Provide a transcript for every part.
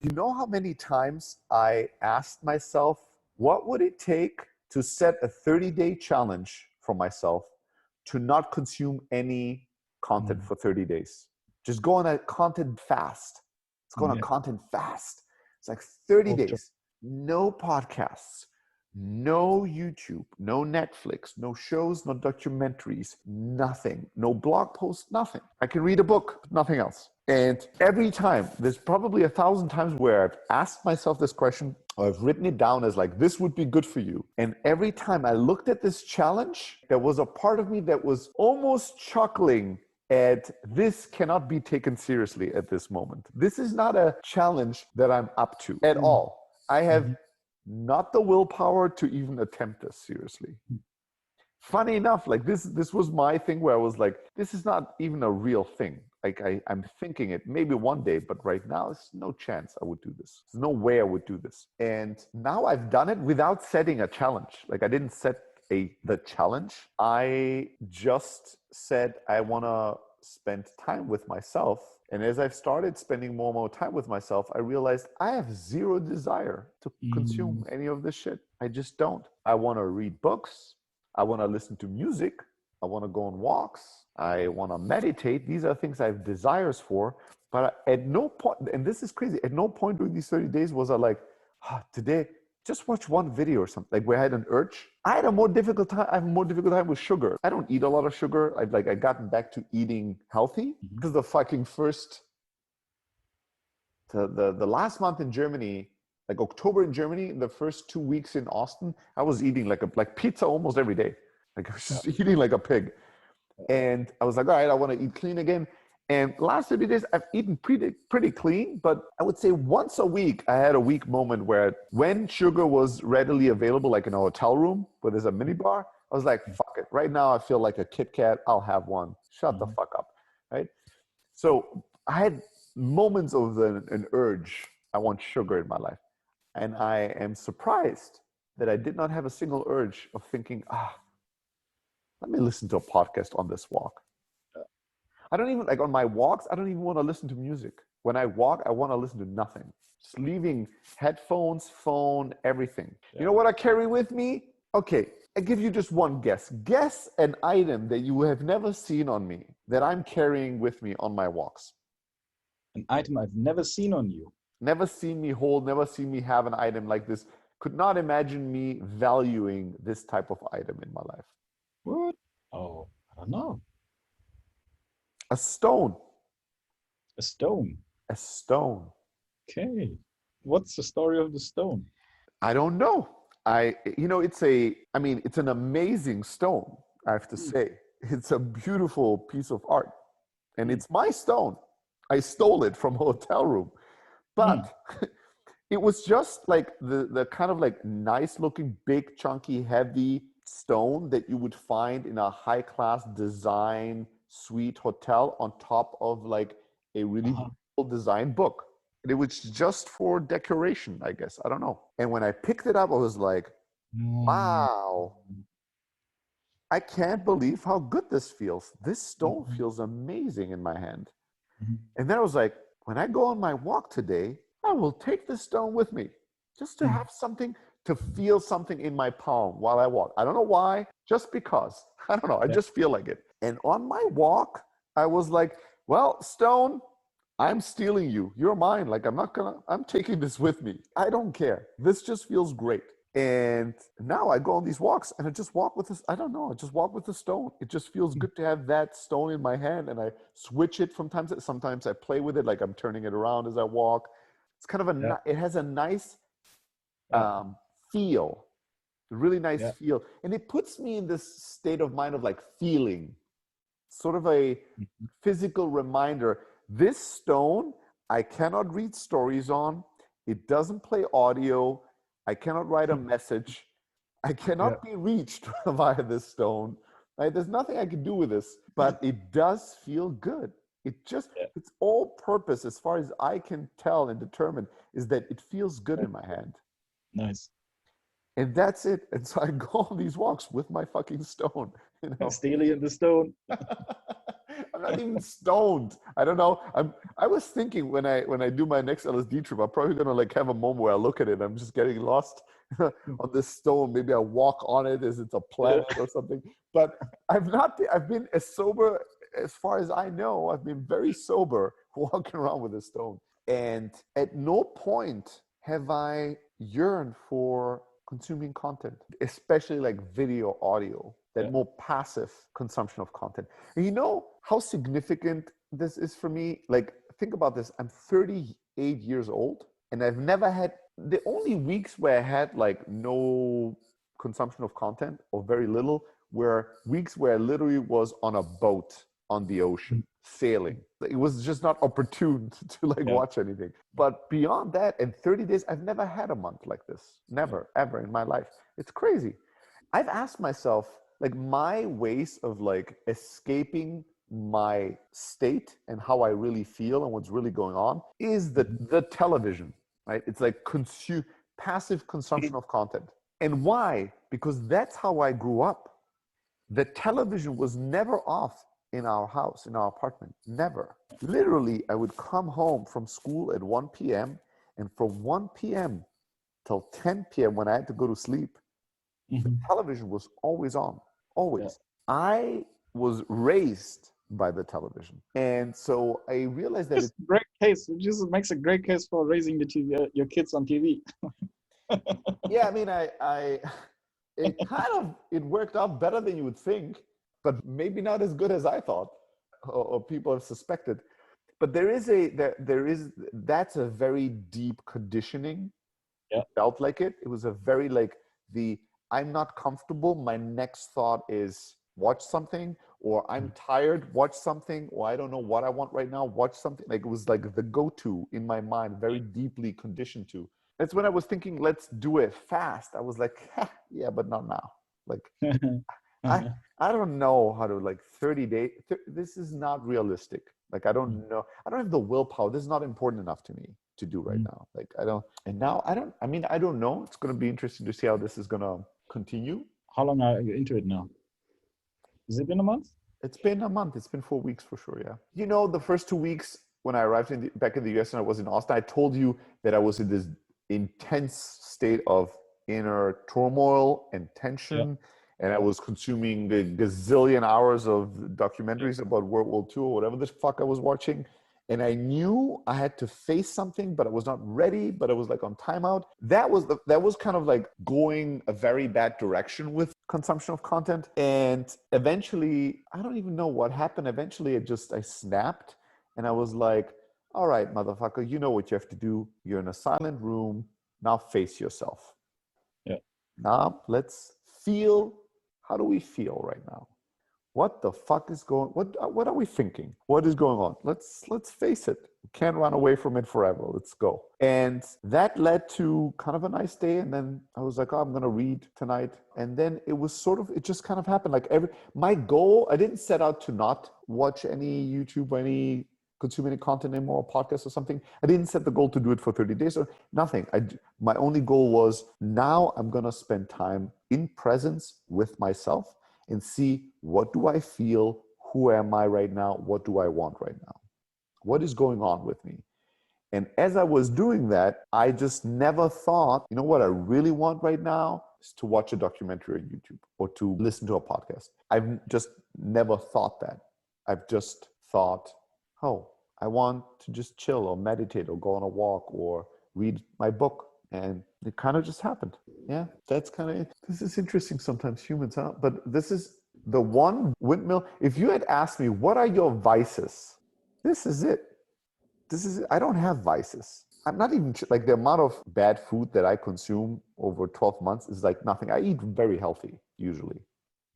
You know how many times I asked myself, what would it take to set a 30-day challenge for myself to not consume any content for 30 days? Just go on a content fast. Let's go on a content fast. It's like 30 days, no podcasts, no YouTube, no Netflix, no shows, no documentaries, nothing, no blog posts, nothing. I can read a book, nothing else. And every time, there's probably 1,000 times where I've asked myself this question, or I've written it down as like, this would be good for you. And every time I looked at this challenge, there was a part of me that was almost chuckling at this cannot be taken seriously at this moment. This is not a challenge that I'm up to at all. I have not the willpower to even attempt this seriously. Funny enough, like this was my thing where I was like, this is not even a real thing. Like I'm thinking it maybe one day, but right now there's no chance I would do this. There's no way I would do this. And now I've done it without setting a challenge. Like I didn't set the challenge. I just said I want to spend time with myself. And as I've started spending more and more time with myself, I realized I have zero desire to consume any of this shit. I just don't. I want to read books. I want to listen to music. I want to go on walks. I want to meditate. These are things I have desires for. But at no point, and this is crazy, at no point during these 30 days was I like, today, just watch one video or something. Like where I had an urge. I have a more difficult time with sugar. I don't eat a lot of sugar. I gotten back to eating healthy because the fucking the last month in Germany, like October in Germany, the first 2 weeks in Austin, I was eating like pizza almost every day. Like I was just eating like a pig. And I was like, all right, I want to eat clean again. And last 30 days, I've eaten pretty clean, but I would say once a week, I had a weak moment where when sugar was readily available, like in a hotel room where there's a mini bar, I was like, fuck it. Right now, I feel like a Kit Kat. I'll have one. Shut the fuck up, right? So I had moments of an urge. I want sugar in my life. And I am surprised that I did not have a single urge of thinking, let me listen to a podcast on this walk. I don't even, like on my walks, I don't even want to listen to music. When I walk, I want to listen to nothing. Just leaving headphones, phone, everything. You know what I carry with me? Okay, I give you just one guess. Guess an item that you have never seen on me that I'm carrying with me on my walks. An item I've never seen on you. Never seen me hold, never seen me have an item like this. Could not imagine me valuing this type of item in my life. What? Oh, I don't know. A stone. A stone. A stone. Okay. What's the story of the stone? I don't know. It's an amazing stone, I have to say. It's a beautiful piece of art. And it's my stone. I stole it from a hotel room. But it was just like the kind of like nice looking, big, chunky, heavy stone that you would find in a high class design suite hotel on top of like a really beautiful design book. And it was just for decoration, I guess. I don't know. And when I picked it up, I was like, wow, I can't believe how good this feels. This stone feels amazing in my hand. And then I was like, when I go on my walk today, I will take this stone with me just to have something, to feel something in my palm while I walk. I don't know why, just because. I don't know. I just feel like it. And on my walk, I was like, well, stone, I'm stealing you. You're mine. Like, I'm taking this with me. I don't care. This just feels great. And now I go on these walks and I just walk with this. I don't know. I just walk with the stone. It just feels good to have that stone in my hand, and I switch it from time to time. Sometimes I play with it, like I'm turning it around as I walk. It's kind of it has a nice feel, a really nice feel. And it puts me in this state of mind of like feeling, sort of a physical reminder. This stone, I cannot read stories on. It doesn't play audio. I cannot write a message. I cannot be reached via this stone. Right? There's nothing I can do with this, but it does feel good. It just, its all purpose, as far as I can tell and determine, is that it feels good in my hand. Nice. And that's it. And so I go on these walks with my fucking stone. You know? Stealing the stone. I I'm not even stoned. I don't know. I was thinking when I do my next LSD trip, I'm probably gonna like have a moment where I look at it. I'm just getting lost on this stone. Maybe I walk on it as it's a planet or something. But I've been as sober as far as I know. I've been very sober walking around with a stone. And at no point have I yearned for consuming content, especially like video, audio, that more passive consumption of content. And you know how significant this is for me? Like, think about this. I'm 38 years old, and I've never had, the only weeks where I had like no consumption of content or very little were weeks where I literally was on a boat on the ocean sailing. It was just not opportune to like watch anything. But beyond that, in 30 days, I've never had a month like this. Never, ever in my life. It's crazy. I've asked myself, like, my ways of like escaping my state and how I really feel and what's really going on is the television, right? It's like passive consumption of content. And why? Because that's how I grew up. The television was never off in our house, in our apartment. Never. Literally, I would come home from school at 1 p.m. and from 1 p.m. till 10 p.m. when I had to go to sleep, the television was always on. Always. I was raised by the television. And so I realized that it's a great case. It just makes a great case for raising the TV, your kids on TV. Yeah, I mean, it worked out better than you would think, but maybe not as good as I thought or people have suspected. But that's a very deep conditioning. Yeah. It felt like it. It was a very like I'm not comfortable. My next thought is watch something, or I'm tired, watch something, or I don't know what I want right now, watch something. Like it was like the go-to in my mind, very deeply conditioned to. That's when I was thinking, let's do it fast. I was like, yeah, but not now. Like, I don't know how to like 30 days. This is not realistic. Like, I don't know. I don't have the willpower. This is not important enough to me to do right now. Like, I don't know. It's going to be interesting to see how this is going to continue. How long are you into it now? Has it been a month? It's been a month. It's been 4 weeks for sure. Yeah. You know, the first 2 weeks when I arrived back in the US and I was in Austin, I told you that I was in this intense state of inner turmoil and tension. And I was consuming a gazillion hours of documentaries about World War II or whatever the fuck I was watching. And I knew I had to face something, but I was not ready, but I was like on timeout. That was kind of like going a very bad direction with consumption of content. And eventually, I don't even know what happened. Eventually, I snapped and I was like, all right, motherfucker, you know what you have to do. You're in a silent room. Now face yourself. Yeah. Now let's feel. How do we feel right now? What the fuck is going? What are we thinking? What is going on? Let's face it. We can't run away from it forever. Let's go. And that led to kind of a nice day. And then I was like, oh, I'm gonna read tonight. And then it just kind of happened. Like my goal, I didn't set out to not watch any YouTube or consume any content anymore, podcast or something. I didn't set the goal to do it for 30 days or nothing. My only goal was now I'm gonna spend time in presence with myself and see what do I feel, who am I right now, what do I want right now, what is going on with me. And as I was doing that, I just never thought, you know what I really want right now is to watch a documentary on YouTube or to listen to a podcast. I've just never thought that. I've just thought, oh, I want to just chill or meditate or go on a walk or read my book. And it kind of just happened. Yeah, that's kind of it. This is interesting sometimes, humans, huh? But this is the one windmill. If you had asked me, what are your vices? This is it. I don't have vices. I'm not even, like, the amount of bad food that I consume over 12 months is like nothing. I eat very healthy, usually,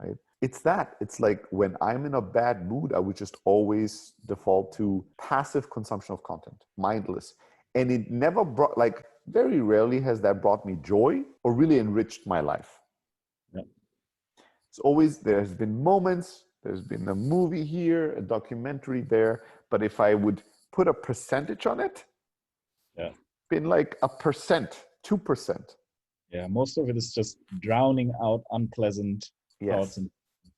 right? It's like when I'm in a bad mood, I would just always default to passive consumption of content, mindless. And it never brought, like, very rarely has that brought me joy or really enriched my life. Yeah. It's always, there's been moments, there's been a movie here, a documentary there, but if I would put a percentage on it, been like 1%, 2%. Yeah, most of it is just drowning out unpleasant thoughts.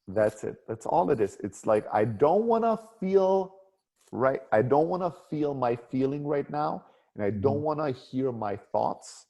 That's it. That's all it is. It's like, I don't want to feel right. I don't want to feel my feeling right now. And I don't want to hear my thoughts.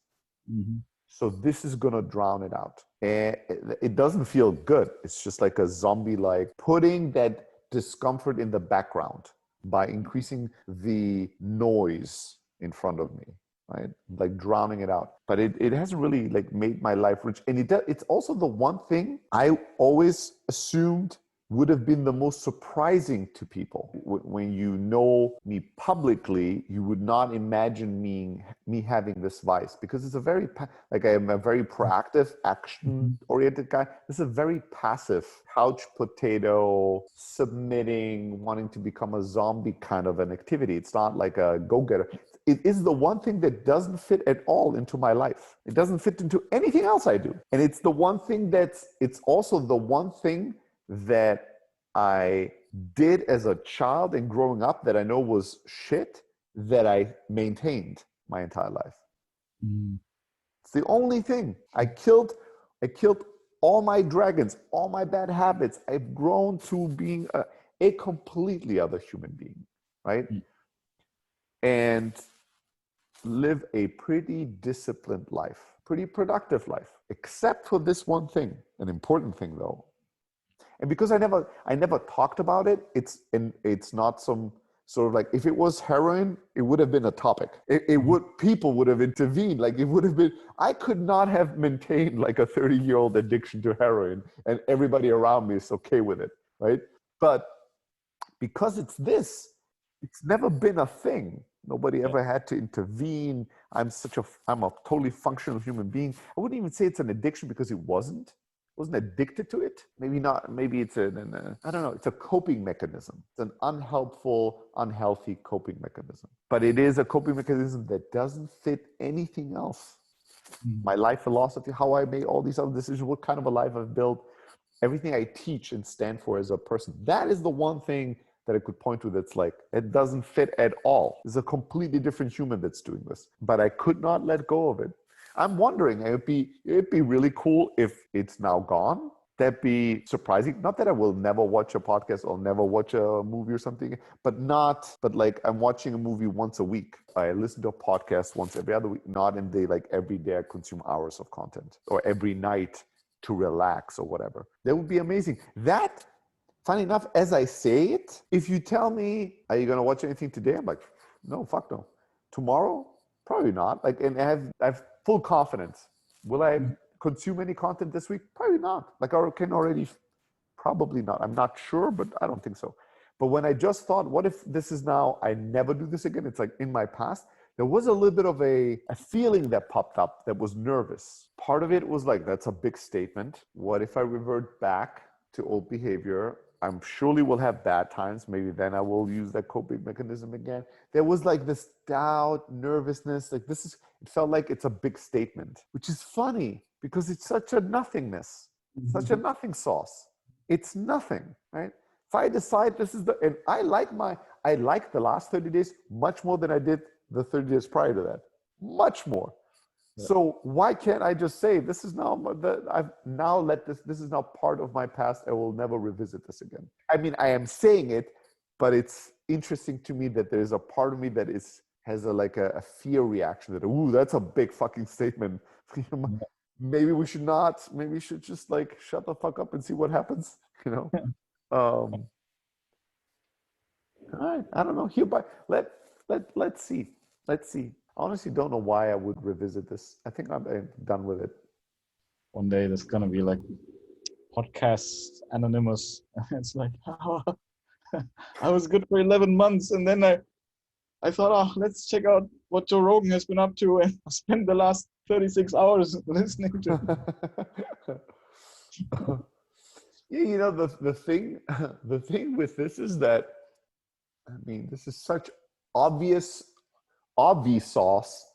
So this is going to drown it out. And it doesn't feel good. It's just like a zombie, like putting that discomfort in the background by increasing the noise in front of me, right? Like drowning it out. But it hasn't really like made my life rich. And it's also the one thing I always assumed would have been the most surprising to people. When you know me publicly, you would not imagine me having this vice, because it's a very, like, I am a very proactive, action-oriented guy. This is a very passive, couch potato, submitting, wanting to become a zombie kind of an activity. It's not like a go-getter. It is the one thing that doesn't fit at all into my life. It doesn't fit into anything else I do. And it's the one thing it's also the one thing that I did as a child and growing up that I know was shit, that I maintained my entire life. It's the only thing. I killed all my dragons, all my bad habits. I've grown to being a completely other human being, right? And live a pretty disciplined life, pretty productive life, except for this one thing, an important thing though. And because I never talked about it, it's not some sort of like, if it was heroin, it would have been a topic. People would have intervened. Like, it would have been, I could not have maintained like a 30-year-old addiction to heroin and everybody around me is okay with it, right? But because it's never been a thing. Nobody ever had to intervene. I'm a totally functional human being. I wouldn't even say it's an addiction, because it wasn't addicted to it. Maybe not. Maybe it's I don't know. It's a coping mechanism. It's an unhelpful, unhealthy coping mechanism. But it is a coping mechanism that doesn't fit anything else. My life philosophy, how I made all these other decisions, what kind of a life I've built, everything I teach and stand for as a person. That is the one thing that I could point to that's like, it doesn't fit at all. It's a completely different human that's doing this. But I could not let go of it. I'm wondering, it'd be really cool if it's now gone. That'd be surprising. Not that I will never watch a podcast or never watch a movie or something, but like I'm watching a movie once a week. I listen to a podcast once every other week, not in the like every day I consume hours of content, or every night to relax or whatever. That would be amazing. That, funny enough, as I say it, if you tell me, are you going to watch anything today? I'm like, no, fuck no. Tomorrow? Probably not. Like, and I have full confidence. Will I consume any content this week? Probably not. Like, I can already, probably not. I'm not sure, but I don't think so. But when I just thought, what if this is now, I never do this again? It's like in my past, there was a little bit of a feeling that popped up that was nervous. Part of it was like, that's a big statement. What if I revert back to old behavior? I'm surely will have bad times. Maybe then I will use that coping mechanism again. There was like this doubt, nervousness. Like it felt like it's a big statement, which is funny because it's such a nothingness, such a nothing sauce. It's nothing, right? If I decide and I like the last 30 days much more than I did the 30 days prior to that, much more. Yeah. So why can't I just say, this is now, I've now this is now part of my past. I will never revisit this again. I mean, I am saying it, but it's interesting to me that there's a part of me that has a fear reaction that, ooh, that's a big fucking statement. Maybe we should not, maybe we should just like shut the fuck up and see what happens, you know? All right, I don't know. Hereby, let's see. Let's see. I honestly don't know why I would revisit this. I think I'm done with it. One day there's gonna be like podcast anonymous. It's like, oh, I was good for 11 months, and then I thought, oh, let's check out what Joe Rogan has been up to, and I spent the last 36 hours listening to. Yeah, you know, the thing with this is that, I mean, this is such obvious sauce,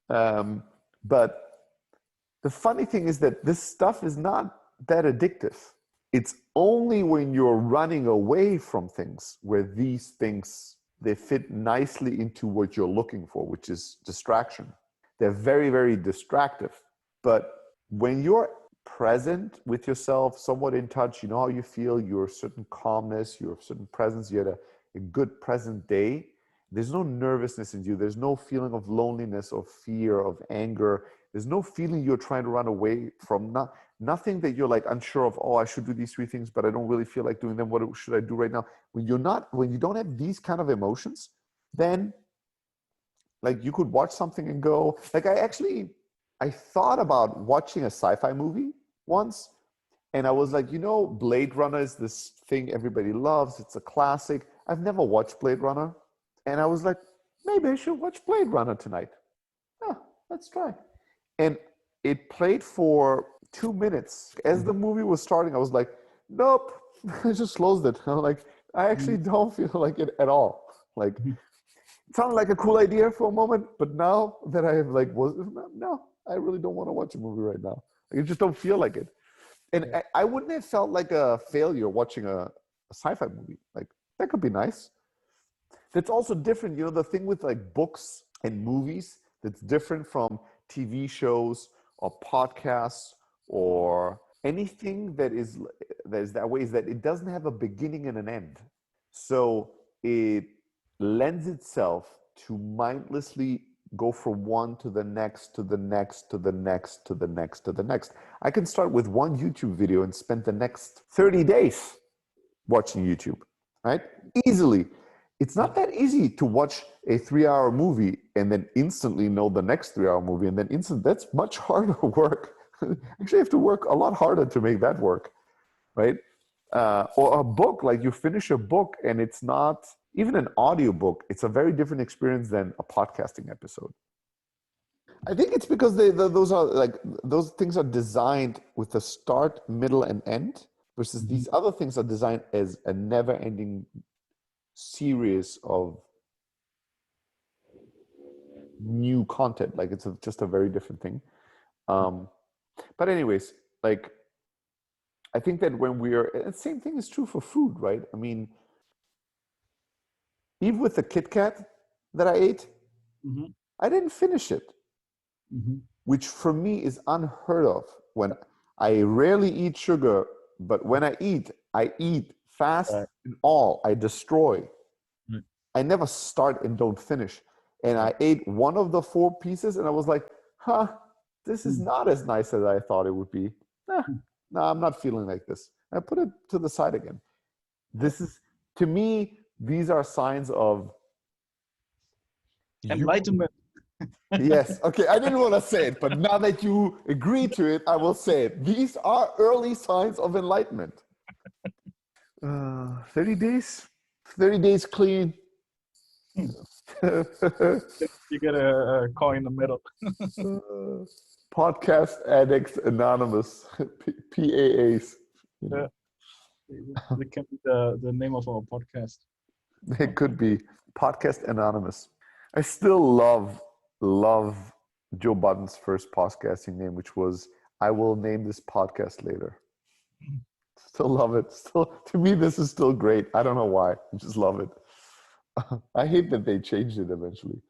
but the funny thing is that this stuff is not that addictive. It's only when you're running away from things where these things, they fit nicely into what you're looking for, which is distraction. They're very, very distractive. But when you're present with yourself, somewhat in touch. You know how you feel, your certain calmness, your certain presence. You had a good present day. There's no nervousness in you. There's no feeling of loneliness or fear of anger. There's no feeling you're trying to run away from. Nothing that you're like unsure of. Oh, I should do these 3 things, but I don't really feel like doing them. What should I do right now? When you don't have these kind of emotions, then like you could watch something and go, like I thought about watching a sci-fi movie once, and I was like, Blade Runner is this thing everybody loves. It's a classic. I've never watched Blade Runner. And I was like, maybe I should watch Blade Runner tonight. Let's try. And it played for 2 minutes. As the movie was starting, I was like, nope. I just closed it. I'm like, I actually don't feel like it at all. Like, it sounded like a cool idea for a moment, but now that I have no, I really don't want to watch a movie right now. Like, I just don't feel like it. And I wouldn't have felt like a failure watching a sci-fi movie. Like, that could be nice. That's also different. The thing with like books and movies that's different from TV shows or podcasts or anything that is that way is that it doesn't have a beginning and an end. So it lends itself to mindlessly go from one to the next, to the next, to the next, to the next, to the next. I can start with one YouTube video and spend the next 30 days watching YouTube, right? Easily. It's not that easy to watch a 3-hour movie and then instantly know the next 3-hour movie and then that's much harder work. Actually, you have to work a lot harder to make that work, right? Or a book, like you finish a book and it's not even an audio book. It's a very different experience than a podcasting episode. I think it's because those things are designed with a start, middle, and end, versus these other things are designed as a never-ending series of new content. Like it's just a very different thing. But anyways, like I think that when the same thing is true for food, right? I mean, even with the Kit Kat that I ate, I didn't finish it, which for me is unheard of. When I rarely eat sugar, but when I eat fast and all. I destroy. I never start and don't finish. And I ate one of the 4 pieces and I was like, this is not as nice as I thought it would be. No, I'm not feeling like this. I put it to the side again. To me, these are signs of enlightenment. Yes. Okay. I didn't want to say it, but now that you agree to it, I will say it. These are early signs of enlightenment. 30 days. 30 days clean. You get a coin in the middle. Podcast Addicts Anonymous. PAAs. Yeah. That can be the name of our podcast. It could be Podcast Anonymous. I still love Joe Budden's first podcasting name, which was I Will Name This Podcast Later. Still love it. Still, to me, this is still great. I don't know why. I just love it. I hate that they changed it eventually.